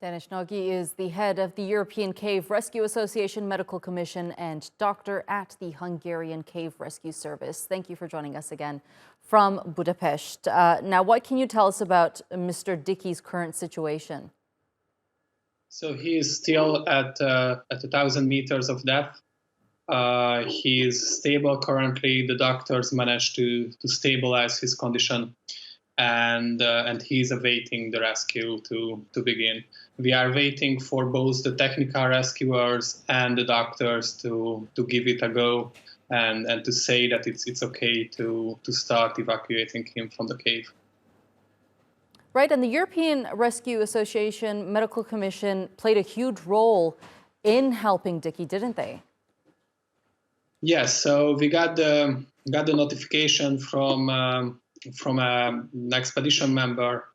Akos Nagy is the head of the European Cave Rescue Association Medical Commission and doctor at the Hungarian Cave Rescue Service. Thank you for joining us again from Budapest. Now, what can you tell us about Mr. Dickey's current situation? So he is still at 1,000 meters of depth. He is stable currently. The doctors managed to stabilize his condition, and he's awaiting the rescue to begin. We are waiting for both the technical rescuers and the doctors to give it a go and to say that it's okay to start evacuating him from the cave. Right, and the European Rescue Association Medical Commission played a huge role in helping Dickey, didn't they? Yes, so we got the notification from an expedition member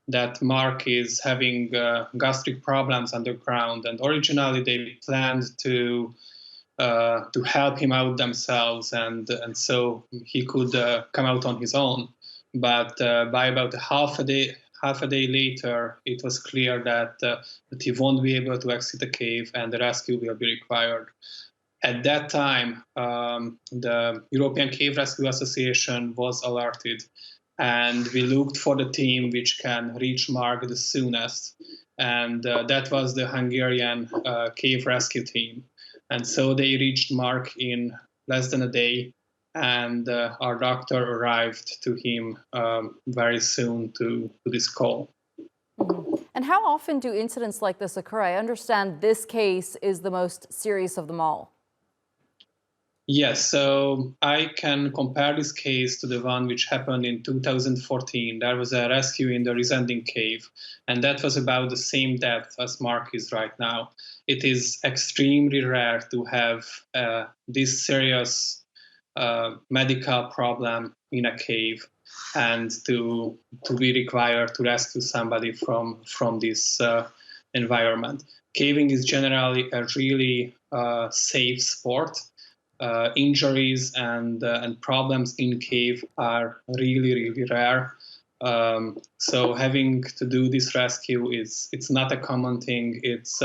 that Mark is having gastric problems underground, and originally they planned to help him out themselves, and so he could come out on his own. But by about half a day later, it was clear that he won't be able to exit the cave, and the rescue will be required. At that time, the European Cave Rescue Association was alerted, and we looked for the team which can reach Mark the soonest, and that was the Hungarian Cave Rescue Team. And so they reached Mark in less than a day, and our doctor arrived to him very soon to this call. Mm-hmm. And how often do incidents like this occur? I understand this case is the most serious of them all. Yes, so I can compare this case to the one which happened in 2014. There was a rescue in the Resending Cave, and that was about the same depth as Mark is right now. It is extremely rare to have this serious medical problem in a cave and to be required to rescue somebody from this environment. Caving is generally a really safe sport. Injuries and problems in cave are really rare. So having to do this rescue it's not a common thing. It's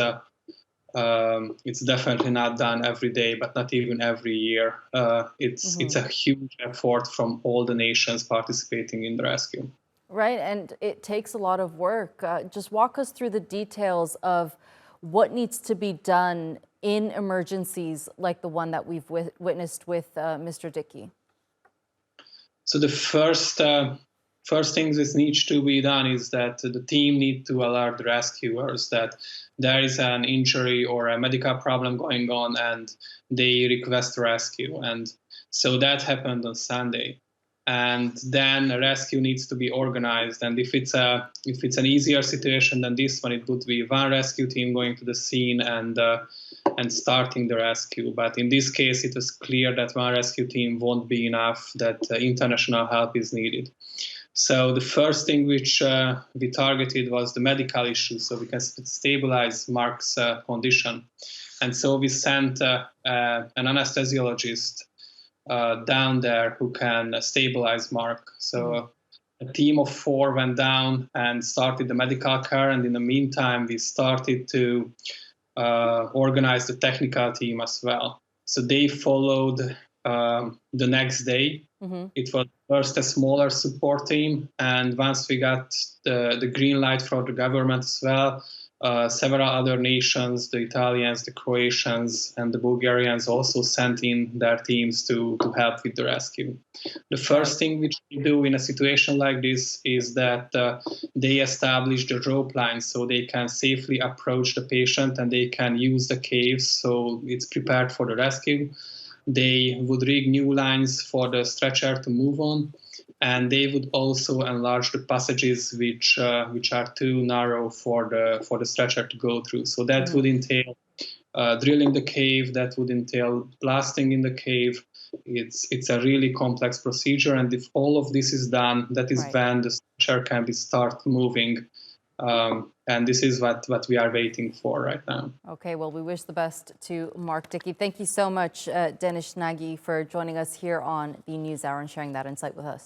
definitely not done every day, but not even every year. It's a huge effort from all the nations participating in the rescue. Right, and it takes a lot of work. Just walk us through the details of what needs to be done in emergencies like the one that we've witnessed with Mr. Dickey. So the first thing that needs to be done is that the team need to alert the rescuers that there is an injury or a medical problem going on, and they request rescue. And so that happened on Sunday. And then a rescue needs to be organized. And if it's an easier situation than this one, it would be one rescue team going to the scene and starting the rescue. But in this case, it was clear that one rescue team won't be enough, that international help is needed. So the first thing which we targeted was the medical issue, so we can stabilize Mark's condition. And so we sent an anesthesiologist down there who can stabilize Mark. So a team of 4 went down and started the medical care, and in the meantime we started to organize the technical team as well. So they followed the next day. It was first a smaller support team, and once we got the green light from the government as well, several other nations, the Italians, the Croatians, and the Bulgarians also sent in their teams to help with the rescue. The first thing which we do in a situation like this is that they establish the rope lines so they can safely approach the patient and they can use the caves so it's prepared for the rescue. They would rig new lines for the stretcher to move on, and they would also enlarge the passages which are too narrow for the stretcher to go through. So that would entail drilling the cave, that would entail blasting in the cave. It's a really complex procedure, and if all of this is done, that is when the stretcher can start moving. And this is what we are waiting for right now. Okay, well, we wish the best to Mark Dickey. Thank you so much, Akos Nagy, for joining us here on the NewsHour and sharing that insight with us.